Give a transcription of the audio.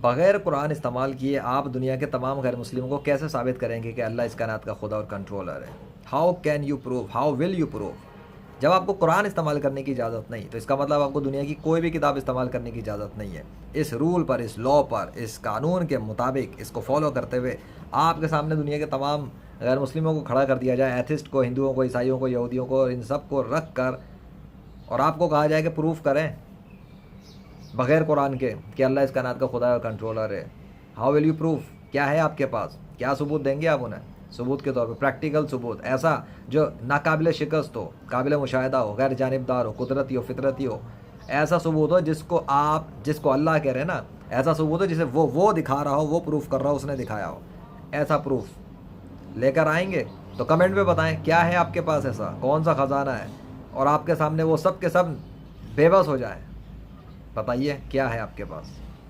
بغیر قرآن استعمال کیے آپ دنیا کے تمام غیر مسلموں کو کیسے ثابت کریں گے کہ اللہ اس کائنات کا خدا اور کنٹرولر ہے؟ How can you prove, how will you prove? جب آپ کو قرآن استعمال کرنے کی اجازت نہیں تو اس کا مطلب آپ کو دنیا کی کوئی بھی کتاب استعمال کرنے کی اجازت نہیں ہے۔ اس رول پر، اس لا پر، اس قانون کے مطابق اس کو فالو کرتے ہوئے آپ کے سامنے دنیا کے تمام غیر مسلموں کو کھڑا کر دیا جائے، ایتھسٹ کو، ہندوؤں کو، عیسائیوں کو، یہودیوں کو، ان سب کو رکھ کر، اور آپ کو کہا جائے کہ پروف کریں بغیر قرآن کے کہ اللہ اس کائنات کا خدا اور کنٹرولر ہے۔ How will you proof? کیا ہے آپ کے پاس؟ کیا ثبوت دیں گے آپ انہیں ثبوت کے طور پہ؟ پریکٹیکل ثبوت ایسا جو ناقابل شکست ہو، قابل مشاہدہ ہو، غیر جانبدار ہو، قدرتی ہو، فطرتی ہو، ایسا ثبوت ہو جس کو اللہ کہہ رہے ہیں نا، ایسا ثبوت ہو جسے وہ دکھا رہا ہو، وہ پروف کر رہا ہو، اس نے دکھایا ہو، ایسا پروف لے کر آئیں گے تو کمنٹ میں بتائیں کیا ہے آپ کے پاس، ایسا کون سا خزانہ ہے، اور آپ کے سامنے وہ سب کے سب بے بس ہو جائیں۔ بتائیے کیا ہے آپ کے پاس۔